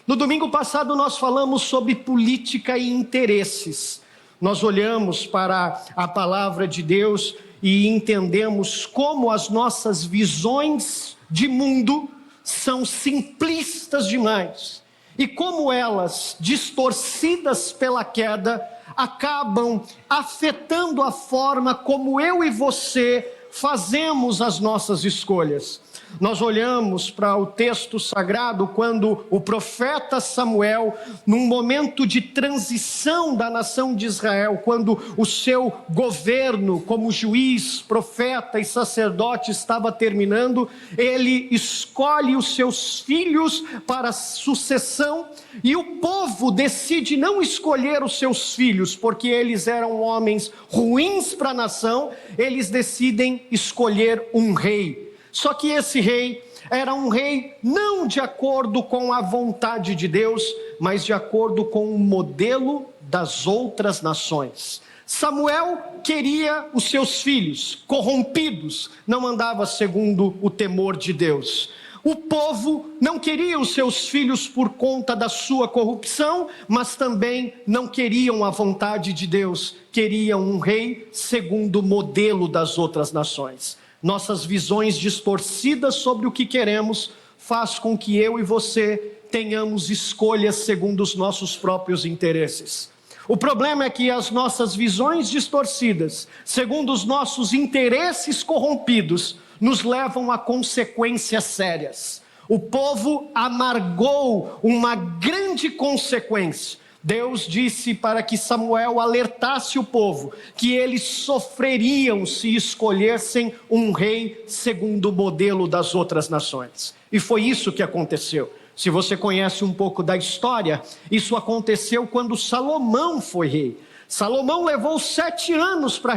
No domingo passado nós falamos sobre política e interesses. Nós olhamos para a palavra de Deus e entendemos como as nossas visões de mundo são simplistas demais. E como elas, distorcidas pela queda, acabam afetando a forma como eu e você fazemos as nossas escolhas. Nós olhamos para o texto sagrado quando o profeta Samuel, num momento de transição da nação de Israel, quando o seu governo como juiz, profeta e sacerdote estava terminando, ele escolhe os seus filhos para a sucessão e o povo decide não escolher os seus filhos, porque eles eram homens ruins para a nação, eles decidem escolher um rei. Só que esse rei era um rei não de acordo com a vontade de Deus, mas de acordo com o modelo das outras nações. Samuel queria os seus filhos corrompidos, não andava segundo o temor de Deus. O povo não queria os seus filhos por conta da sua corrupção, mas também não queriam a vontade de Deus, queriam um rei segundo o modelo das outras nações. Nossas visões distorcidas sobre o que queremos faz com que eu e você tenhamos escolhas segundo os nossos próprios interesses. O problema é que as nossas visões distorcidas, segundo os nossos interesses corrompidos, nos levam a consequências sérias. O povo amargou uma grande consequência. Deus disse para que Samuel alertasse o povo que eles sofreriam se escolhessem um rei segundo o modelo das outras nações. E foi isso que aconteceu. Se você conhece um pouco da história, isso aconteceu quando Salomão foi rei. Salomão levou 7 anos para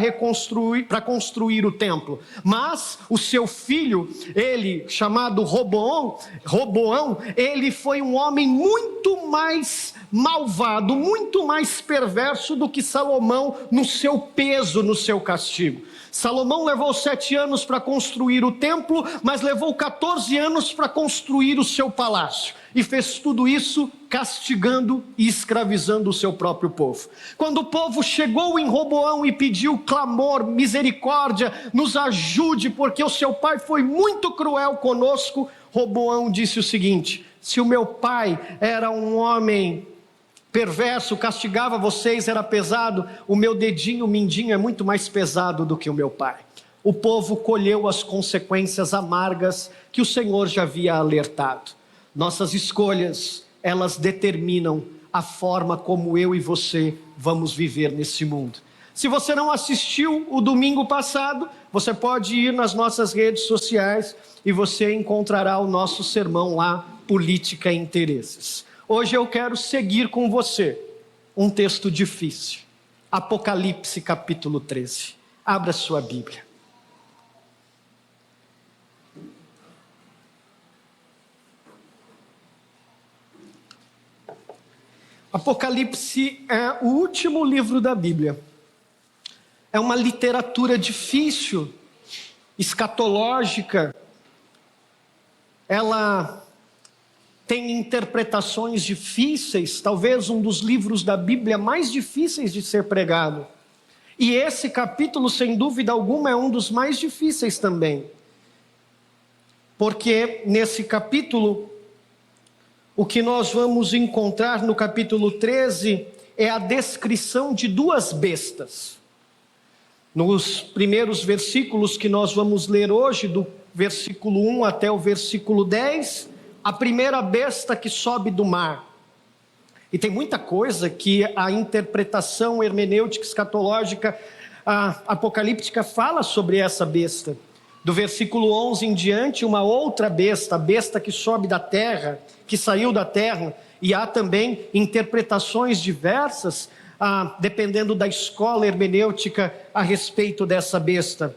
construir o templo, mas o seu filho, ele chamado Roboão, ele foi um homem muito mais malvado, muito mais perverso do que Salomão no seu peso, no seu castigo. Salomão levou 7 anos para construir o templo, mas levou 14 anos para construir o seu palácio. E fez tudo isso castigando e escravizando o seu próprio povo. Quando o povo chegou em Roboão e pediu clamor, misericórdia, nos ajude, porque o seu pai foi muito cruel conosco, Roboão disse o seguinte: se o meu pai era um homem perverso, castigava vocês, era pesado, o meu dedinho mindinho é muito mais pesado do que o meu pai. O povo colheu as consequências amargas que o Senhor já havia alertado. Nossas escolhas, elas determinam a forma como eu e você vamos viver nesse mundo. Se você não assistiu o domingo passado, você pode ir nas nossas redes sociais e você encontrará o nosso sermão lá, Política e Interesses. Hoje eu quero seguir com você um texto difícil. Apocalipse capítulo 13. Abra sua Bíblia. Apocalipse é o último livro da Bíblia. É uma literatura difícil, escatológica. Ela tem interpretações difíceis, talvez um dos livros da Bíblia mais difíceis de ser pregado. E esse capítulo, sem dúvida alguma, é um dos mais difíceis também. Porque nesse capítulo, o que nós vamos encontrar no capítulo 13 é a descrição de 2 bestas. Nos primeiros versículos que nós vamos ler hoje, do versículo 1 até o versículo 10, a primeira besta que sobe do mar. E tem muita coisa que a interpretação hermenêutica escatológica apocalíptica fala sobre essa besta. Do versículo 11 em diante, uma outra besta, a besta que sobe da terra, que saiu da terra, e há também interpretações diversas, dependendo da escola hermenêutica, a respeito dessa besta.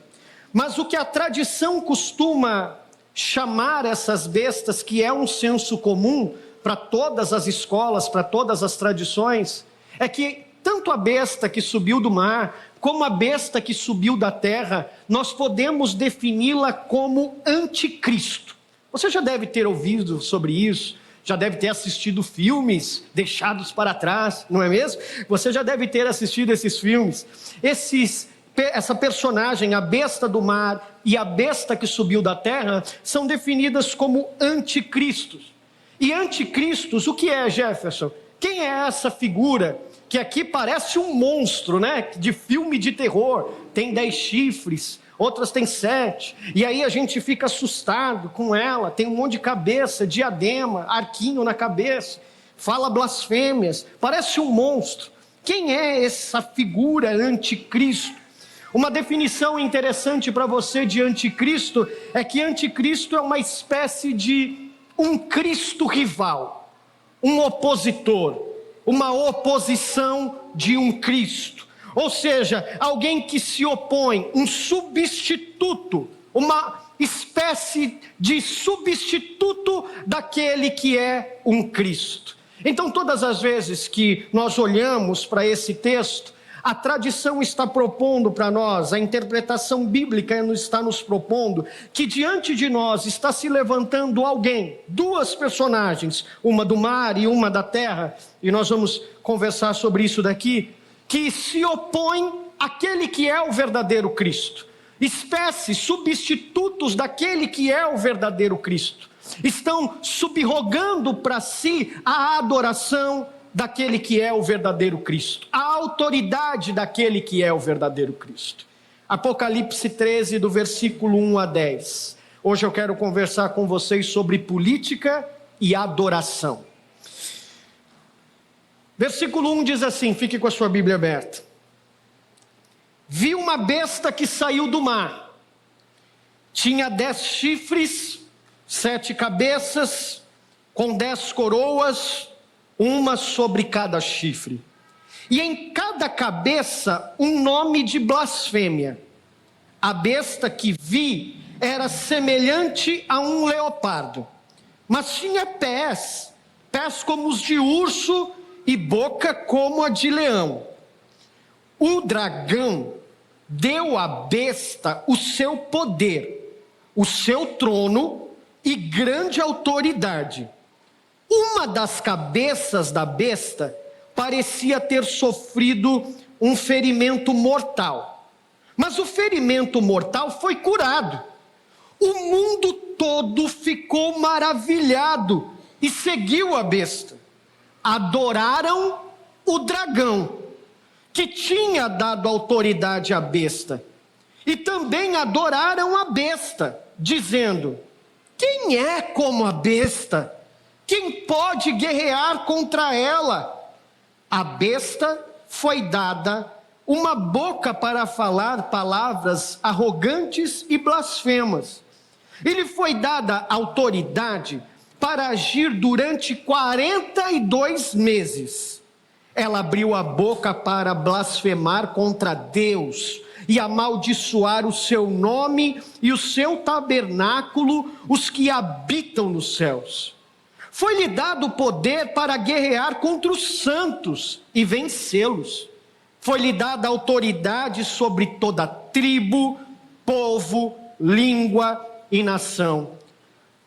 Mas o que a tradição costuma chamar essas bestas, que é um senso comum para todas as escolas, para todas as tradições, é que tanto a besta que subiu do mar, como a besta que subiu da terra, nós podemos defini-la como anticristo. Você já deve ter ouvido sobre isso, já deve ter assistido filmes deixados para trás, não é mesmo? Você já deve ter assistido esses filmes. Essa personagem, a besta do mar e a besta que subiu da terra, são definidas como anticristos. E anticristos, o que é, Jefferson? Quem é essa figura que aqui parece um monstro, né? De filme de terror, tem 10 chifres, outras têm 7, e aí a gente fica assustado com ela, tem um monte de cabeça, diadema, arquinho na cabeça, fala blasfêmias, parece um monstro. Quem é essa figura anticristo? Uma definição interessante para você de anticristo é que anticristo é uma espécie de um Cristo rival, um opositor, uma oposição de um Cristo. Ou seja, alguém que se opõe, um substituto, uma espécie de substituto daquele que é um Cristo. Então, todas as vezes que nós olhamos para esse texto, a tradição está propondo para nós, a interpretação bíblica está nos propondo, que diante de nós está se levantando alguém, 2 personagens, uma do mar e uma da terra, e nós vamos conversar sobre isso daqui, que se opõe àquele que é o verdadeiro Cristo. Espécies, substitutos daquele que é o verdadeiro Cristo. Estão subrogando para si a adoração daquele que é o verdadeiro Cristo, a autoridade daquele que é o verdadeiro Cristo. Apocalipse 13, do versículo 1 a 10. Hoje eu quero conversar com vocês sobre política e adoração. Versículo 1 diz assim, fique com a sua Bíblia aberta. Vi uma besta que saiu do mar, tinha 10 chifres, 7 cabeças, com 10 coroas, uma sobre cada chifre, e em cada cabeça um nome de blasfêmia. A besta que vi era semelhante a um leopardo, mas tinha pés como os de urso e boca como a de leão. O dragão deu à besta o seu poder, o seu trono e grande autoridade. Uma das cabeças da besta parecia ter sofrido um ferimento mortal, mas o ferimento mortal foi curado. O mundo todo ficou maravilhado e seguiu a besta. Adoraram o dragão, que tinha dado autoridade à besta, e também adoraram a besta, dizendo: quem é como a besta? Quem pode guerrear contra ela? A besta foi dada uma boca para falar palavras arrogantes e blasfemas. Ele foi dada autoridade para agir durante 42 meses. Ela abriu a boca para blasfemar contra Deus e amaldiçoar o seu nome e o seu tabernáculo, os que habitam nos céus. Foi-lhe dado poder para guerrear contra os santos e vencê-los. Foi-lhe dada autoridade sobre toda tribo, povo, língua e nação.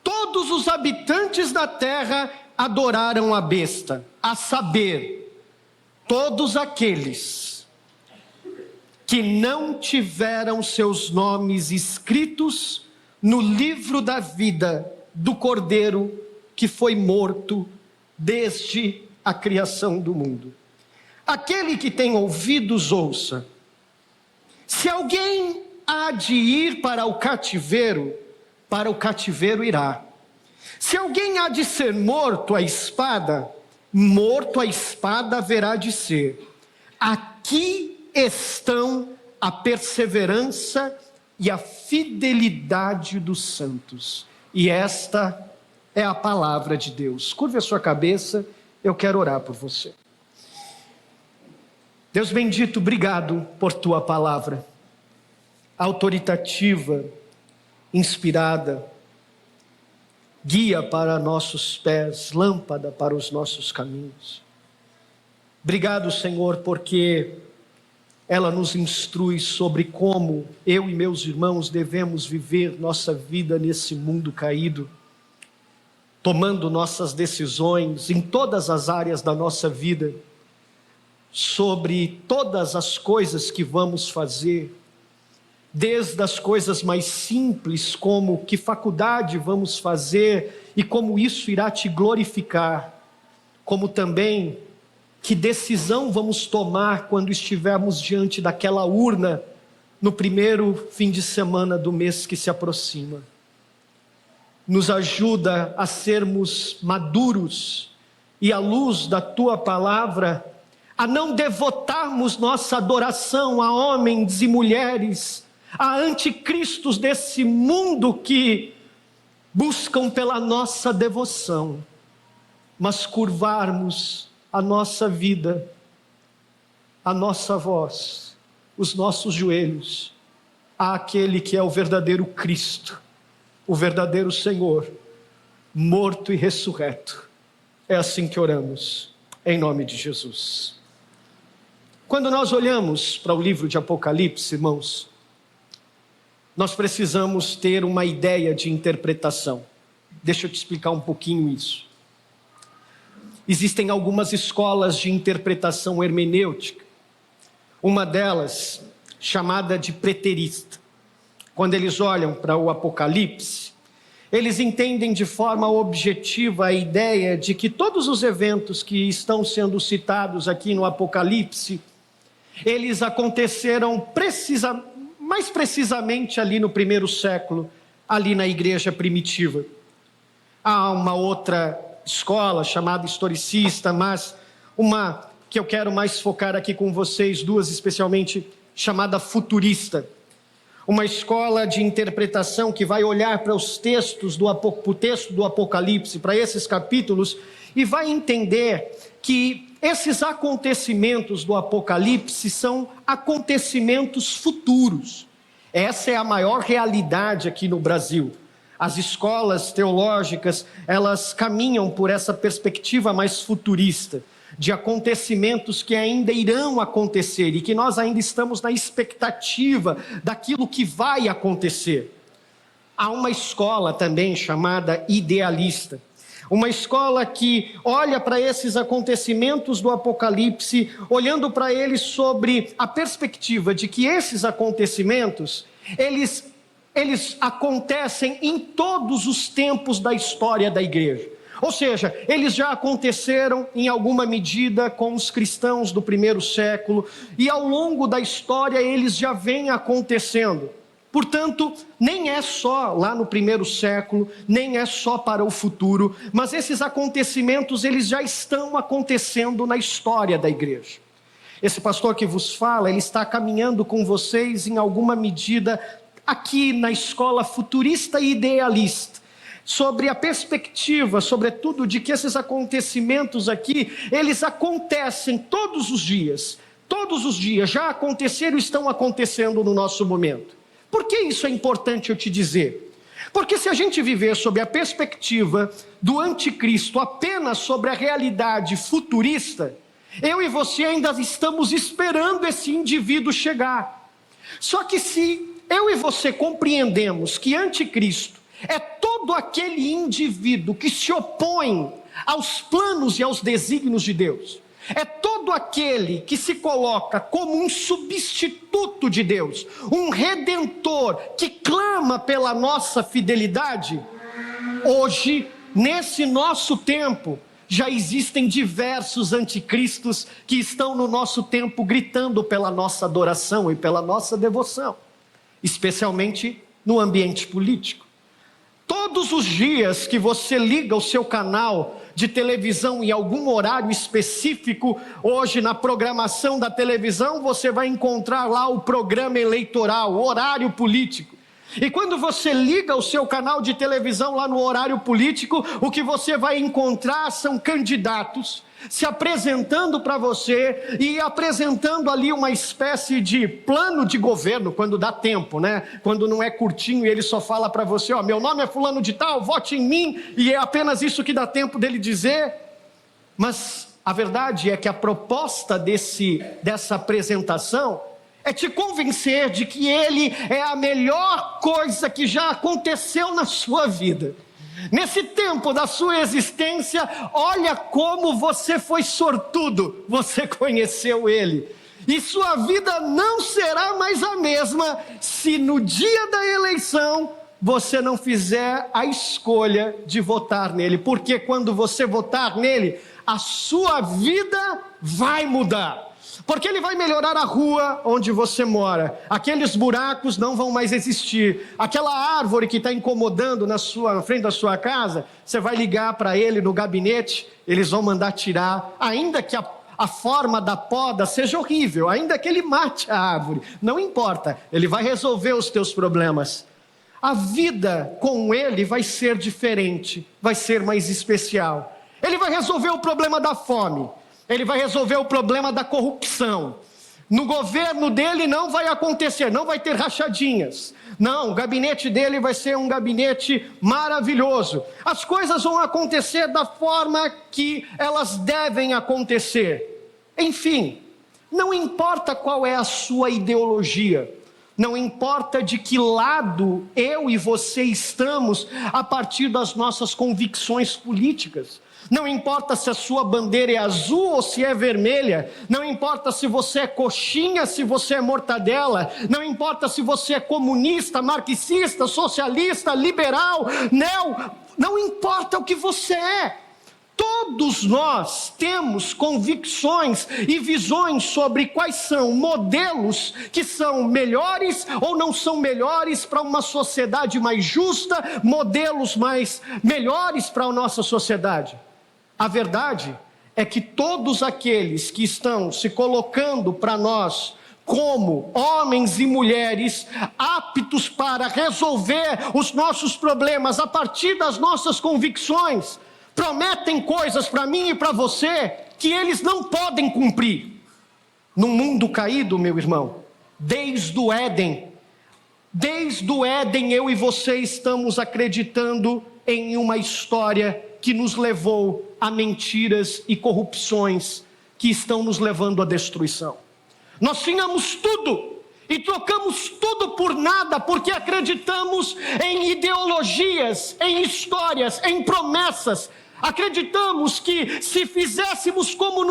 Todos os habitantes da terra adoraram a besta, a saber, todos aqueles que não tiveram seus nomes escritos no livro da vida do Cordeiro que foi morto desde a criação do mundo. Aquele que tem ouvidos, ouça. Se alguém há de ir para o cativeiro irá. Se alguém há de ser morto à espada haverá de ser. Aqui estão a perseverança e a fidelidade dos santos. E esta é a palavra de Deus. Curve a sua cabeça, eu quero orar por você. Deus bendito, obrigado por tua palavra, autoritativa, inspirada, guia para nossos pés, lâmpada para os nossos caminhos. Obrigado, Senhor, porque ela nos instrui sobre como eu e meus irmãos devemos viver nossa vida nesse mundo caído. tomando nossas decisões em todas as áreas da nossa vida, sobre todas as coisas que vamos fazer, desde as coisas mais simples, como que faculdade vamos fazer e como isso irá te glorificar, como também que decisão vamos tomar quando estivermos diante daquela urna no primeiro fim de semana do mês que se aproxima. Nos ajuda a sermos maduros e, à luz da Tua palavra, a não devotarmos nossa adoração a homens e mulheres, a anticristos desse mundo que buscam pela nossa devoção, mas curvarmos a nossa vida, a nossa voz, os nossos joelhos, àquele que é o verdadeiro Cristo, o verdadeiro Senhor, morto e ressurreto. É assim que oramos, em nome de Jesus. Quando nós olhamos para o livro de Apocalipse, irmãos, nós precisamos ter uma ideia de interpretação. Deixa eu te explicar um pouquinho isso. Existem algumas escolas de interpretação hermenêutica. Uma delas, chamada de preterista. Quando eles olham para o Apocalipse, eles entendem de forma objetiva a ideia de que todos os eventos que estão sendo citados aqui no Apocalipse, eles aconteceram mais precisamente ali no primeiro século, ali na igreja primitiva. Há uma outra escola chamada historicista, mas uma que eu quero mais focar aqui com vocês, duas especialmente, chamada futurista. Uma escola de interpretação que vai olhar para os textos o texto do Apocalipse, para esses capítulos, e vai entender que esses acontecimentos do Apocalipse são acontecimentos futuros. Essa é a maior realidade aqui no Brasil. As escolas teológicas, elas caminham por essa perspectiva mais futurista, de acontecimentos que ainda irão acontecer e que nós ainda estamos na expectativa daquilo que vai acontecer. Há uma escola também chamada idealista, uma escola que olha para esses acontecimentos do Apocalipse, olhando para eles sobre a perspectiva de que esses acontecimentos, eles acontecem em todos os tempos da história da igreja. Ou seja, eles já aconteceram em alguma medida com os cristãos do primeiro século, e ao longo da história eles já vêm acontecendo. Portanto, nem é só lá no primeiro século, nem é só para o futuro, mas esses acontecimentos eles já estão acontecendo na história da igreja. Esse pastor que vos fala, ele está caminhando com vocês em alguma medida aqui na escola futurista e idealista, sobre a perspectiva, sobretudo, de que esses acontecimentos aqui, eles acontecem todos os dias, já aconteceram e estão acontecendo no nosso momento. Por que isso é importante eu te dizer? Porque se a gente viver sob a perspectiva do anticristo, apenas sobre a realidade futurista, eu e você ainda estamos esperando esse indivíduo chegar. Só que se eu e você compreendemos que anticristo é todo aquele indivíduo que se opõe aos planos e aos desígnios de Deus, é todo aquele que se coloca como um substituto de Deus, um redentor que clama pela nossa fidelidade. Hoje, nesse nosso tempo, já existem diversos anticristos que estão no nosso tempo gritando pela nossa adoração e pela nossa devoção, especialmente no ambiente político. Todos os dias que você liga o seu canal de televisão em algum horário específico, hoje na programação da televisão você vai encontrar lá o programa eleitoral, o horário político. E quando você liga o seu canal de televisão lá no horário político, o que você vai encontrar são candidatos se apresentando para você e apresentando ali uma espécie de plano de governo, quando dá tempo, né? Quando não é curtinho e ele só fala para você, ó, meu nome é fulano de tal, vote em mim, e é apenas isso que dá tempo dele dizer. Mas a verdade é que a proposta dessa apresentação é te convencer de que ele é a melhor coisa que já aconteceu na sua vida. Nesse tempo da sua existência, olha como você foi sortudo, você conheceu Ele. E sua vida não será mais a mesma se no dia da eleição você não fizer a escolha de votar nele. Porque quando você votar nele, a sua vida vai mudar. Porque ele vai melhorar a rua onde você mora. Aqueles buracos não vão mais existir. Aquela árvore que está incomodando na frente da sua casa, você vai ligar para ele no gabinete, eles vão mandar tirar, ainda que a forma da poda seja horrível, ainda que ele mate a árvore, não importa, ele vai resolver os teus problemas. A vida com ele vai ser diferente, vai ser mais especial. Ele vai resolver o problema da fome, ele vai resolver o problema da corrupção. No governo dele não vai acontecer, não vai ter rachadinhas. Não, o gabinete dele vai ser um gabinete maravilhoso. As coisas vão acontecer da forma que elas devem acontecer. Enfim, não importa qual é a sua ideologia, não importa de que lado eu e você estamos a partir das nossas convicções políticas. Não importa se a sua bandeira é azul ou se é vermelha, não importa se você é coxinha, se você é mortadela, não importa se você é comunista, marxista, socialista, liberal, não importa o que você é. Todos nós temos convicções e visões sobre quais são modelos que são melhores ou não são melhores para uma sociedade mais justa, modelos melhores para a nossa sociedade. A verdade é que todos aqueles que estão se colocando para nós como homens e mulheres aptos para resolver os nossos problemas a partir das nossas convicções, prometem coisas para mim e para você que eles não podem cumprir. No mundo caído, meu irmão, desde o Éden eu e você estamos acreditando em uma história que nos levou a mentiras e corrupções que estão nos levando à destruição. Nós tínhamos tudo e trocamos tudo por nada porque acreditamos em ideologias, em histórias, em promessas. Acreditamos que se fizéssemos como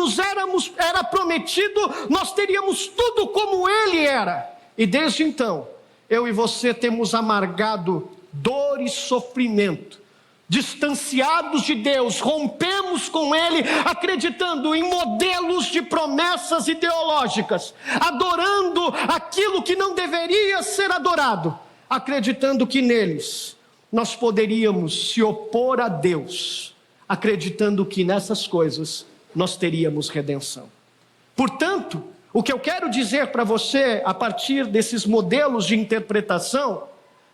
era prometido, nós teríamos tudo como ele era. E desde então, eu e você temos amargado dor e sofrimento, distanciados de Deus, rompemos com Ele, acreditando em modelos de promessas ideológicas, adorando aquilo que não deveria ser adorado, acreditando que neles nós poderíamos se opor a Deus, acreditando que nessas coisas nós teríamos redenção. Portanto, o que eu quero dizer para você, a partir desses modelos de interpretação,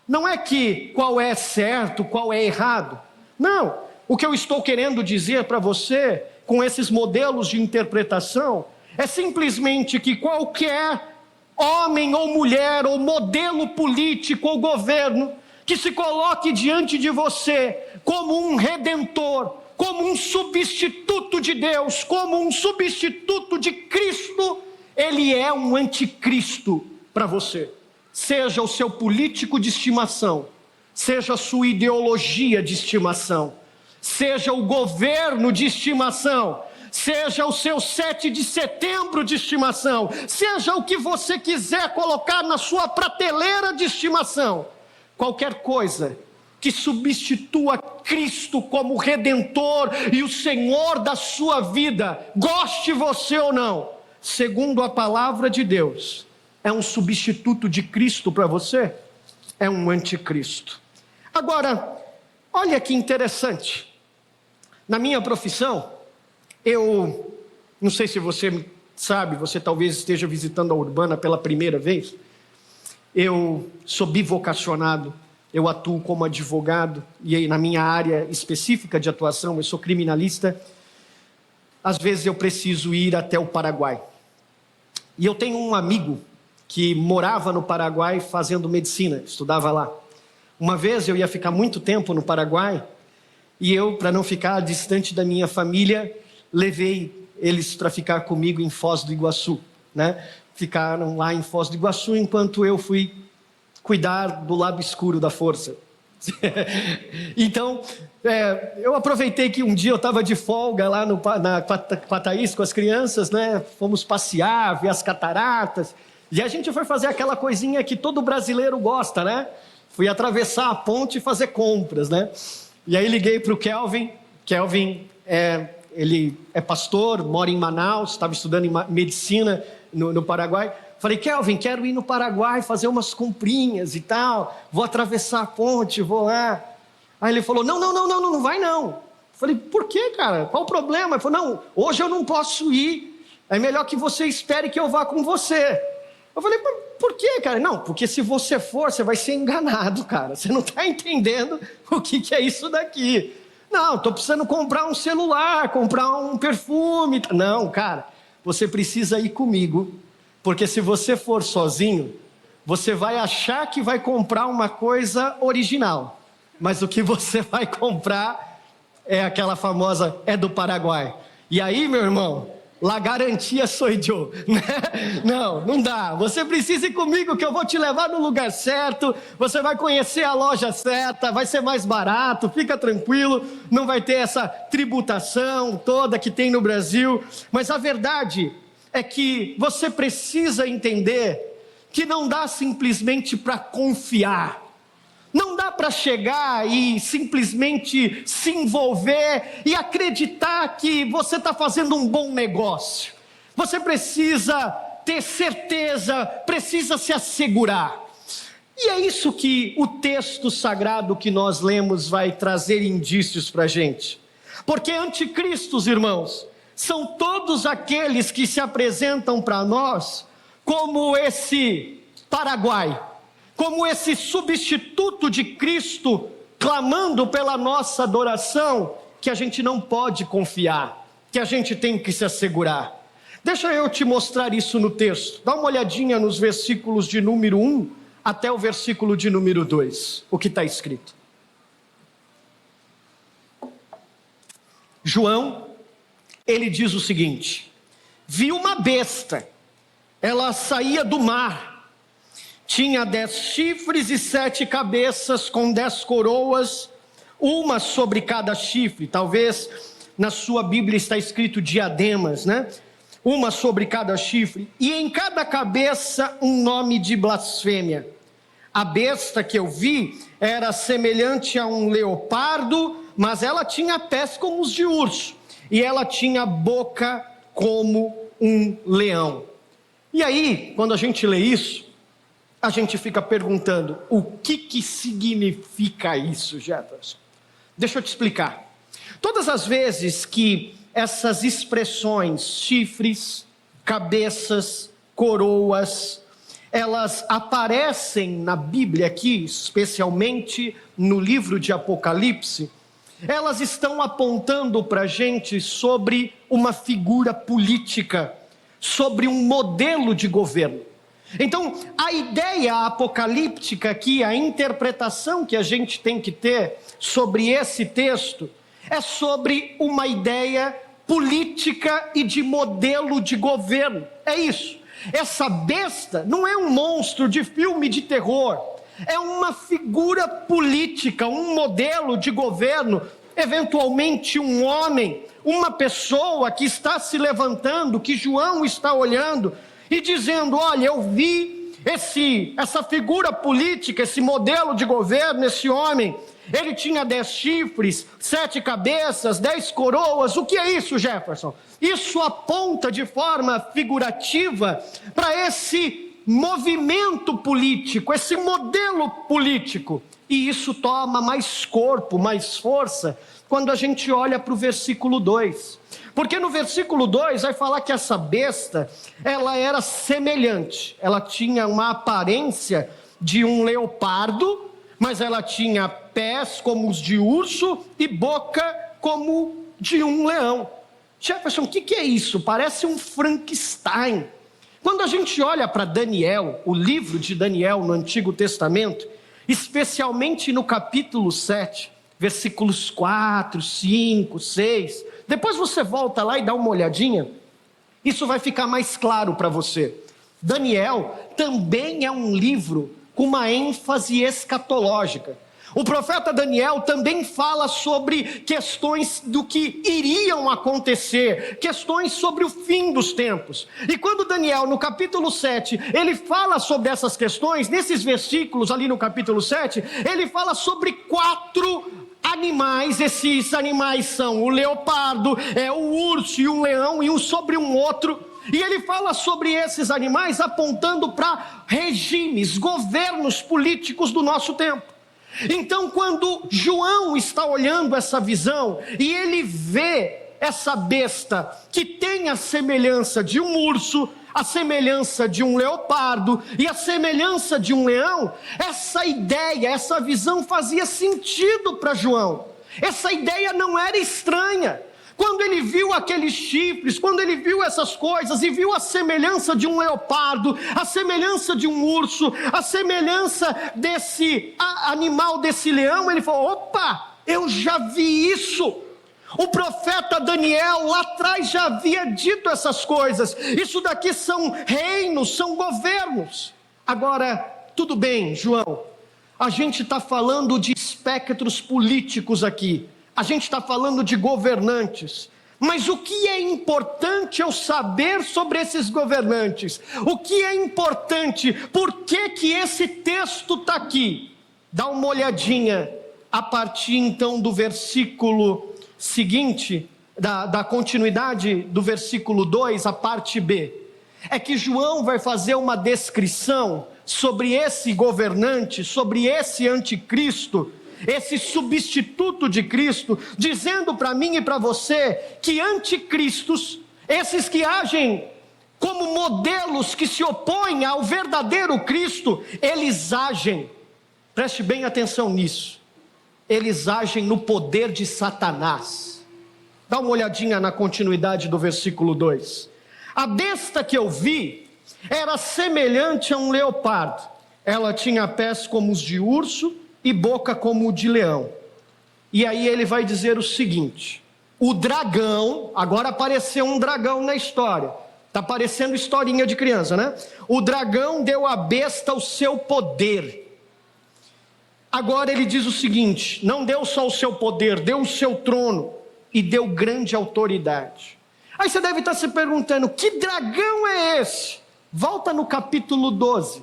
não é que qual é certo, qual é errado. Não, o que eu estou querendo dizer para você, com esses modelos de interpretação, é simplesmente que qualquer homem ou mulher, ou modelo político ou governo, que se coloque diante de você como um redentor, como um substituto de Deus, como um substituto de Cristo, ele é um anticristo para você. Seja o seu político de estimação, seja a sua ideologia de estimação, seja o governo de estimação, seja o seu 7 de setembro de estimação, seja o que você quiser colocar na sua prateleira de estimação, qualquer coisa que substitua Cristo como Redentor e o Senhor da sua vida, goste você ou não, segundo a palavra de Deus, é um substituto de Cristo para você? É um anticristo. Agora, olha que interessante. Na minha profissão, eu não sei se você sabe, você talvez esteja visitando a Urbana pela primeira vez. Eu sou bivocacionado, eu atuo como advogado, e aí na minha área específica de atuação, eu sou criminalista. Às vezes eu preciso ir até o Paraguai. E eu tenho um amigo que morava no Paraguai fazendo medicina, estudava lá. Uma vez eu ia ficar muito tempo no Paraguai, e eu, para não ficar distante da minha família, levei eles para ficar comigo em Foz do Iguaçu, né? Ficaram lá em Foz do Iguaçu, enquanto eu fui cuidar do lado escuro da força. Então, eu aproveitei que um dia eu estava de folga lá com a Thaís, com as crianças, né? Fomos passear, ver as cataratas, e a gente foi fazer aquela coisinha que todo brasileiro gosta, né? Fui atravessar a ponte e fazer compras, né? E aí liguei para o Kelvin. Kelvin, ele é pastor, mora em Manaus, estava estudando em medicina no Paraguai. Falei, Kelvin, quero ir no Paraguai fazer umas comprinhas e tal, vou atravessar a ponte, vou lá. Aí ele falou, não vai não. Falei, por quê, cara? Qual o problema? Ele falou, não, hoje eu não posso ir, é melhor que você espere que eu vá com você. Eu falei, por quê, cara? Não, porque se você for, você vai ser enganado, cara, você não está entendendo o que é isso daqui. Não, estou precisando comprar um celular, comprar um perfume. Não, cara, você precisa ir comigo. Porque se você for sozinho, você vai achar que vai comprar uma coisa original. Mas o que você vai comprar é aquela famosa, é do Paraguai. E aí, meu irmão, la garantia sou eu, né? Não dá. Você precisa ir comigo que eu vou te levar no lugar certo. Você vai conhecer a loja certa, vai ser mais barato, fica tranquilo. Não vai ter essa tributação toda que tem no Brasil. Mas a verdade é que você precisa entender que não dá simplesmente para confiar, não dá para chegar e simplesmente se envolver e acreditar que você está fazendo um bom negócio. Você precisa ter certeza, precisa se assegurar. E é isso que o texto sagrado que nós lemos vai trazer indícios para a gente. Porque anticristos, irmãos, são todos aqueles que se apresentam para nós como esse Paraguai, como esse substituto de Cristo, clamando pela nossa adoração, que a gente não pode confiar, que a gente tem que se assegurar. Deixa eu te mostrar isso no texto. Dá uma olhadinha nos versículos de número 1 até o versículo de número 2, o que está escrito. João, ele diz o seguinte: vi uma besta, ela saía do mar, tinha 10 chifres e 7 cabeças, com 10 coroas, uma sobre cada chifre. Talvez na sua Bíblia está escrito diademas, né? Uma sobre cada chifre, e em cada cabeça um nome de blasfêmia. A besta que eu vi era semelhante a um leopardo, mas ela tinha pés como os de urso, e ela tinha boca como um leão. E aí, quando a gente lê isso, a gente fica perguntando, o que significa isso, Jefferson? Deixa eu te explicar. Todas as vezes que essas expressões, chifres, cabeças, coroas, elas aparecem na Bíblia aqui, especialmente no livro de Apocalipse, elas estão apontando para a gente sobre uma figura política, sobre um modelo de governo. Então, a ideia apocalíptica aqui, a interpretação que a gente tem que ter sobre esse texto, é sobre uma ideia política e de modelo de governo. É isso. Essa besta não é um monstro de filme de terror, é uma figura política, um modelo de governo, eventualmente um homem, uma pessoa que está se levantando, que João está olhando e dizendo, olha, eu vi essa figura política, esse modelo de governo, esse homem, ele tinha 10 chifres, 7 cabeças, 10 coroas. O que é isso, Jefferson? Isso aponta de forma figurativa para esse movimento político, esse modelo político. E isso toma mais corpo, mais força, quando a gente olha para o versículo 2. Porque no versículo 2 vai falar que essa besta, ela era semelhante, ela tinha uma aparência de um leopardo, mas ela tinha pés como os de urso e boca como de um leão. Jefferson, o que é isso? Parece um Frankenstein. Quando a gente olha para Daniel, o livro de Daniel no Antigo Testamento, especialmente no capítulo 7, versículos 4, 5, 6, depois você volta lá e dá uma olhadinha, isso vai ficar mais claro para você. Daniel também é um livro com uma ênfase escatológica, O profeta Daniel também fala sobre questões do que iriam acontecer, questões sobre o fim dos tempos. E quando Daniel, no capítulo 7, ele fala sobre essas questões, nesses versículos ali no capítulo 7, ele fala sobre 4 animais. Esses animais são o leopardo, o urso e o leão, e um sobre um outro. E ele fala sobre esses animais apontando para regimes, governos políticos do nosso tempo. Então, quando João está olhando essa visão e ele vê essa besta que tem a semelhança de um urso, a semelhança de um leopardo e a semelhança de um leão, essa ideia, essa visão fazia sentido para João. Essa ideia não era estranha. Quando ele viu aqueles chifres, quando ele viu essas coisas e viu a semelhança de um leopardo, a semelhança de um urso, a semelhança desse animal, desse leão, ele falou: opa, eu já vi isso. O profeta Daniel lá atrás já havia dito essas coisas. Isso daqui são reinos, são governos. Agora, tudo bem, João, a gente está falando de espectros políticos aqui. A gente está falando de governantes, mas o que é importante eu saber sobre esses governantes? O que é importante? Por que esse texto está aqui? Dá uma olhadinha a partir então do versículo seguinte, da continuidade do versículo 2, a parte B. É que João vai fazer uma descrição sobre esse governante, sobre esse anticristo, esse substituto de Cristo, dizendo para mim e para você que anticristos, esses que agem como modelos que se opõem ao verdadeiro Cristo, eles agem, preste bem atenção nisso, eles agem no poder de Satanás. Dá uma olhadinha na continuidade do versículo 2. A besta que eu vi era semelhante a um leopardo, ela tinha pés como os de urso e boca como o de leão. E aí ele vai dizer o seguinte: o dragão, agora apareceu um dragão na história, está parecendo historinha de criança, né? O dragão deu à besta o seu poder. Agora ele diz o seguinte: não deu só o seu poder, deu o seu trono e deu grande autoridade. Aí você deve estar se perguntando: que dragão é esse? Volta no capítulo 12,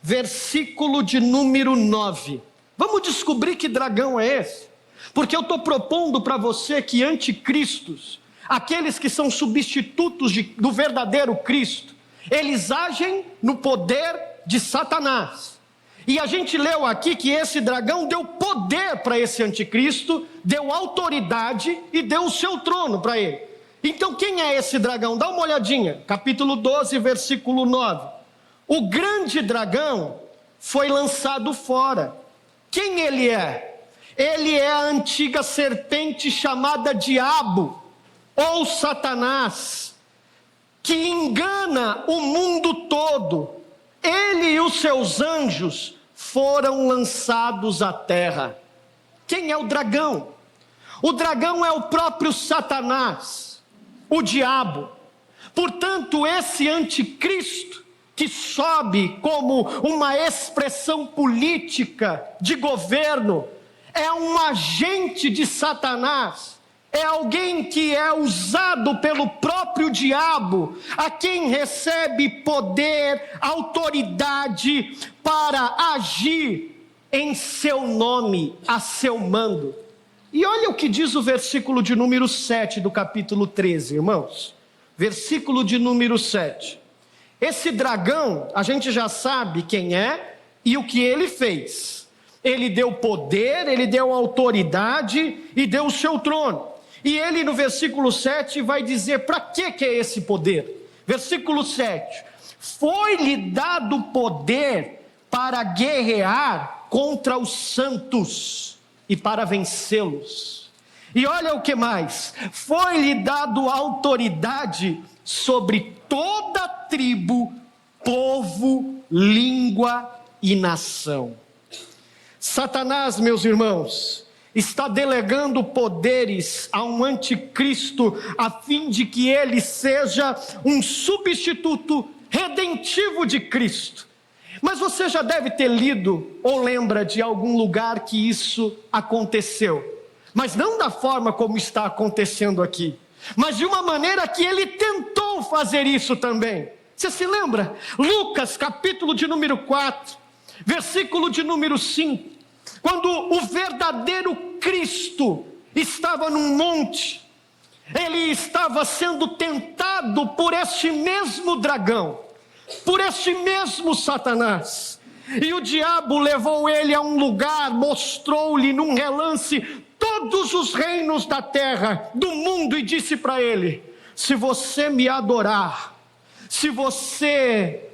versículo de número 9. Vamos descobrir que dragão é esse, porque eu estou propondo para você que anticristos, aqueles que são substitutos do verdadeiro Cristo, eles agem no poder de Satanás. E a gente leu aqui que esse dragão deu poder para esse anticristo, deu autoridade e deu o seu trono para ele. Então quem é esse dragão? Dá uma olhadinha, capítulo 12, versículo 9. O grande dragão foi lançado fora. Quem ele é? Ele é a antiga serpente chamada Diabo, ou Satanás, que engana o mundo todo. Ele e os seus anjos foram lançados à terra. Quem é o dragão? O dragão é o próprio Satanás, o diabo. Portanto, esse anticristo, que sobe como uma expressão política de governo, é um agente de Satanás, é alguém que é usado pelo próprio diabo, a quem recebe poder, autoridade para agir em seu nome, a seu mando. E olha o que diz o versículo de número 7 do capítulo 13, irmãos. Versículo de número 7. Esse dragão, a gente já sabe quem é e o que ele fez. Ele deu poder, ele deu autoridade e deu o seu trono. E ele no versículo 7 vai dizer para que é esse poder. Versículo 7. Foi-lhe dado poder para guerrear contra os santos e para vencê-los. E olha o que mais. Foi-lhe dado autoridade sobre toda tribo, povo, língua e nação. Satanás, meus irmãos, está delegando poderes a um anticristo a fim de que ele seja um substituto redentivo de Cristo. Mas você já deve ter lido ou lembra de algum lugar que isso aconteceu. Mas não da forma como está acontecendo aqui, mas de uma maneira que ele tentou fazer isso também. Você se lembra? Lucas, capítulo de número 4, versículo de número 5. Quando o verdadeiro Cristo estava num monte, ele estava sendo tentado por este mesmo dragão, por este mesmo Satanás. E o diabo levou ele a um lugar, mostrou-lhe num relance todos os reinos da terra, do mundo, e disse para ele: se você me adorar, se você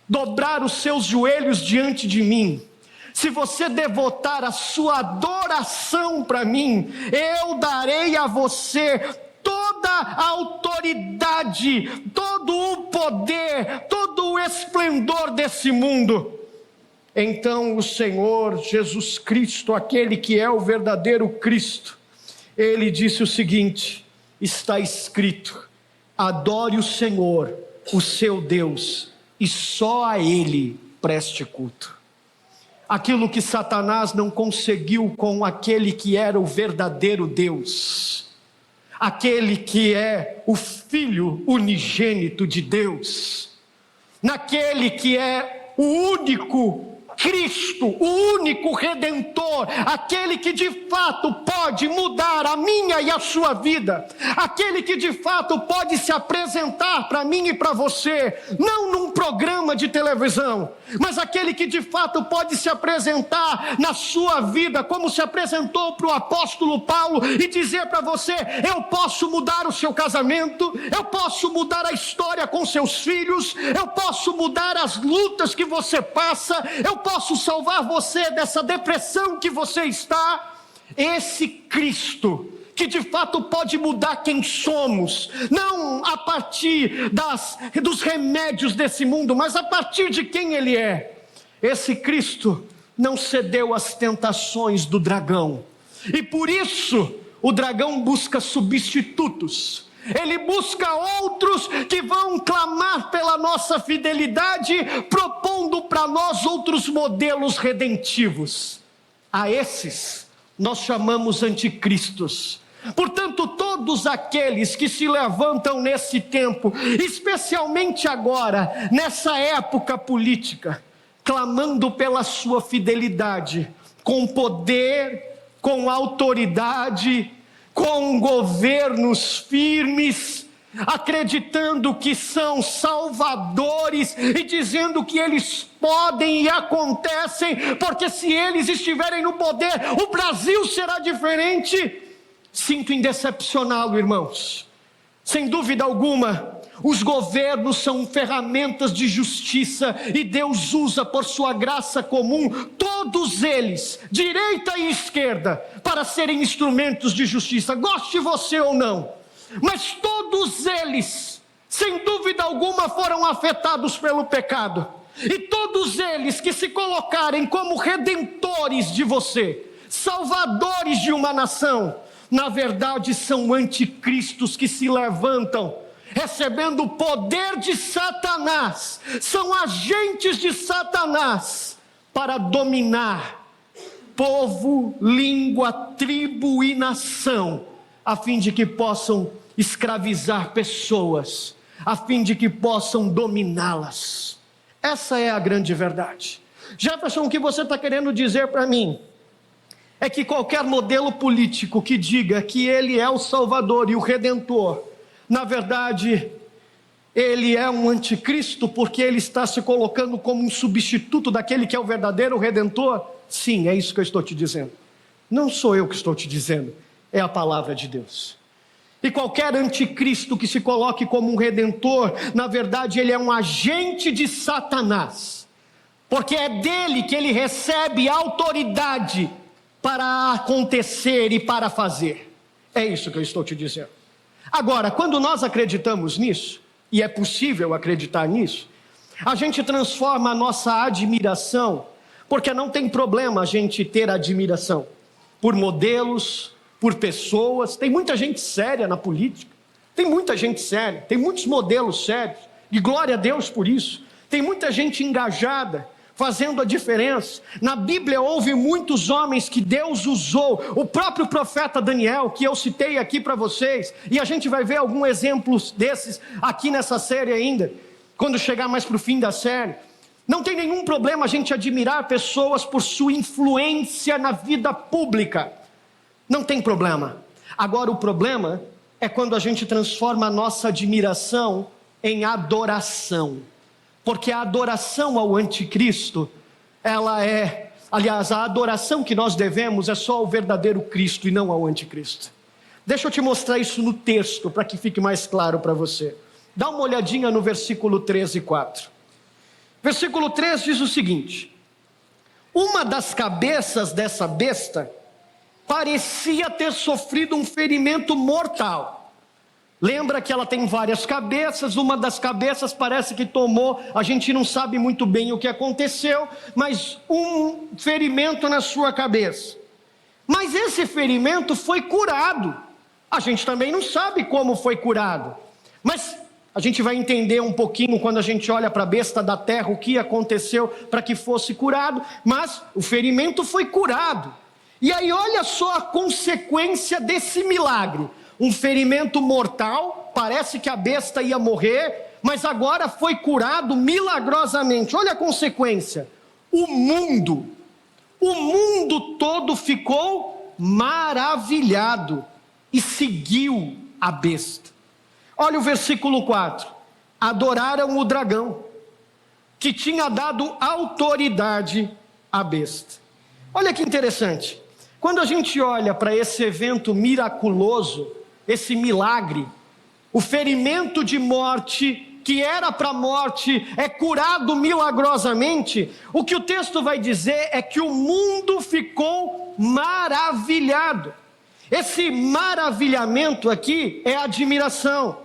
dobrar os seus joelhos diante de mim, se você devotar a sua adoração para mim, eu darei a você toda a autoridade, todo o poder, todo o esplendor desse mundo. Então o Senhor Jesus Cristo, aquele que é o verdadeiro Cristo, ele disse o seguinte: está escrito, adore o Senhor, o seu Deus, e só a Ele preste culto. Aquilo que Satanás não conseguiu com aquele que era o verdadeiro Deus, aquele que é o Filho unigênito de Deus, naquele que é o único Cristo, o único Redentor, aquele que de fato pode mudar a minha e a sua vida, aquele que de fato pode se apresentar para mim e para você, não num programa de televisão, mas aquele que de fato pode se apresentar na sua vida, como se apresentou para o apóstolo Paulo, e dizer para você: eu posso mudar o seu casamento, eu posso mudar a história com seus filhos, eu posso mudar as lutas que você passa, eu posso salvar você dessa depressão que você está. Esse Cristo, que de fato pode mudar quem somos, não a partir dos remédios desse mundo, mas a partir de quem Ele é. Esse Cristo não cedeu às tentações do dragão, e por isso o dragão busca substitutos. Ele busca outros que vão clamar pela nossa fidelidade, propondo para nós outros modelos redentivos. A esses nós chamamos anticristos. Portanto, todos aqueles que se levantam nesse tempo, especialmente agora, nessa época política, clamando pela sua fidelidade, com poder, com autoridade, com governos firmes, acreditando que são salvadores e dizendo que eles podem e acontecem, porque se eles estiverem no poder, o Brasil será diferente. Sinto em decepcioná-lo, irmãos. Sem dúvida alguma, os governos são ferramentas de justiça e Deus usa por sua graça comum todos eles, direita e esquerda, para serem instrumentos de justiça, goste você ou não. Mas todos eles, sem dúvida alguma, foram afetados pelo pecado. E todos eles que se colocarem como redentores de você, salvadores de uma nação, na verdade são anticristos que se levantam recebendo o poder de Satanás, são agentes de Satanás para dominar povo, língua, tribo e nação, a fim de que possam escravizar pessoas, a fim de que possam dominá-las. Essa é a grande verdade. Jefferson, o que você está querendo dizer para mim é que qualquer modelo político que diga que ele é o Salvador e o Redentor, na verdade, ele é um anticristo, porque ele está se colocando como um substituto daquele que é o verdadeiro Redentor? Sim, é isso que eu estou te dizendo. Não sou eu que estou te dizendo, é a palavra de Deus. E qualquer anticristo que se coloque como um Redentor, na verdade ele é um agente de Satanás, porque é dele que ele recebe autoridade para acontecer e para fazer. É isso que eu estou te dizendo. Agora, quando nós acreditamos nisso, e é possível acreditar nisso, a gente transforma a nossa admiração, porque não tem problema a gente ter admiração por modelos, por pessoas. Tem muita gente séria na política, tem muita gente séria, tem muitos modelos sérios, e glória a Deus por isso. Tem muita gente engajada, fazendo a diferença. Na Bíblia houve muitos homens que Deus usou, o próprio profeta Daniel, que eu citei aqui para vocês, e a gente vai ver alguns exemplos desses aqui nessa série ainda, quando chegar mais para o fim da série. Não tem nenhum problema a gente admirar pessoas por sua influência na vida pública, não tem problema. Agora o problema é quando a gente transforma a nossa admiração em adoração, porque a adoração ao anticristo, aliás, a adoração que nós devemos é só ao verdadeiro Cristo e não ao anticristo. Deixa eu te mostrar isso no texto, para que fique mais claro para você. Dá uma olhadinha no versículo 13 e 4. Versículo 3 diz o seguinte: uma das cabeças dessa besta parecia ter sofrido um ferimento mortal. Lembra que ela tem várias cabeças, uma das cabeças parece que tomou, a gente não sabe muito bem o que aconteceu, mas um ferimento na sua cabeça. Mas esse ferimento foi curado. A gente também não sabe como foi curado, mas a gente vai entender um pouquinho quando a gente olha para a besta da terra, o que aconteceu para que fosse curado, mas o ferimento foi curado. E aí olha só a consequência desse milagre. Um ferimento mortal, parece que a besta ia morrer, mas agora foi curado milagrosamente. Olha a consequência: o mundo todo ficou maravilhado e seguiu a besta. Olha o versículo 4: adoraram o dragão, que tinha dado autoridade à besta. Olha que interessante, quando a gente olha para esse evento miraculoso, esse milagre, o ferimento de morte, que era para a morte, é curado milagrosamente. O que o texto vai dizer é que o mundo ficou maravilhado. Esse maravilhamento aqui é admiração,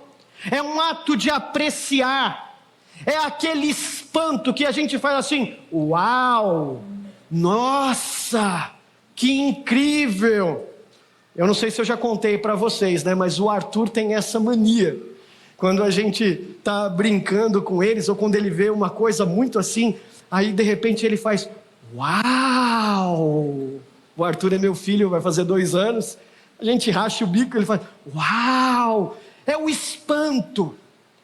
é um ato de apreciar, é aquele espanto que a gente faz assim: uau, nossa, que incrível. Eu não sei se eu já contei para vocês, né? Mas o Arthur tem essa mania. Quando a gente está brincando com eles, ou quando ele vê uma coisa muito assim, aí de repente ele faz: uau! O Arthur é meu filho, vai fazer 2 anos. A gente racha o bico, ele faz: uau! É o espanto,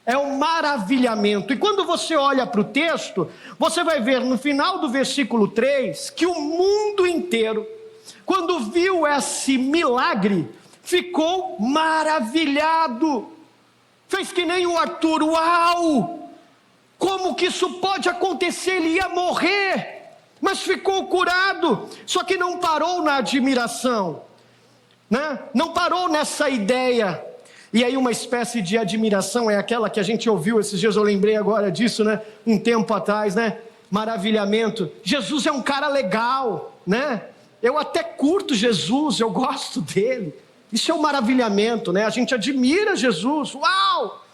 é o maravilhamento. E quando você olha para o texto, você vai ver no final do versículo 3, que o mundo inteiro, quando viu esse milagre, ficou maravilhado. Fez que nem o Arthur: uau! Como que isso pode acontecer? Ele ia morrer, mas ficou curado. Só que não parou na admiração, né? Não parou nessa ideia. E aí uma espécie de admiração é aquela que a gente ouviu esses dias, eu lembrei agora disso, né? Um tempo atrás, né? Maravilhamento. Jesus é um cara legal, né? Eu até curto Jesus, eu gosto dele. Isso é um maravilhamento, né? A gente admira Jesus, uau!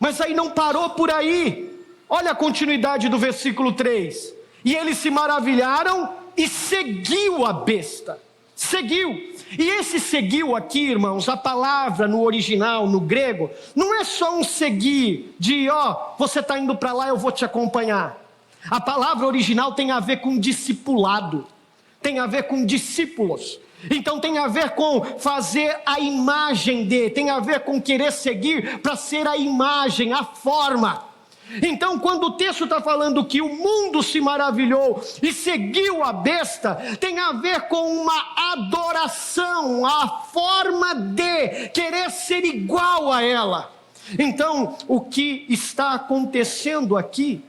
Mas aí não parou por aí. Olha a continuidade do versículo 3. E eles se maravilharam e seguiu a besta. Seguiu. E esse seguiu aqui, irmãos, a palavra no original, no grego, não é só um seguir de, você está indo para lá, eu vou te acompanhar. A palavra original tem a ver com discipulado, tem a ver com discípulos. Então tem a ver com fazer a imagem de, tem a ver com querer seguir para ser a imagem, a forma. Então quando o texto está falando que o mundo se maravilhou e seguiu a besta, tem a ver com uma adoração, a forma de querer ser igual a ela. Então o que está acontecendo aqui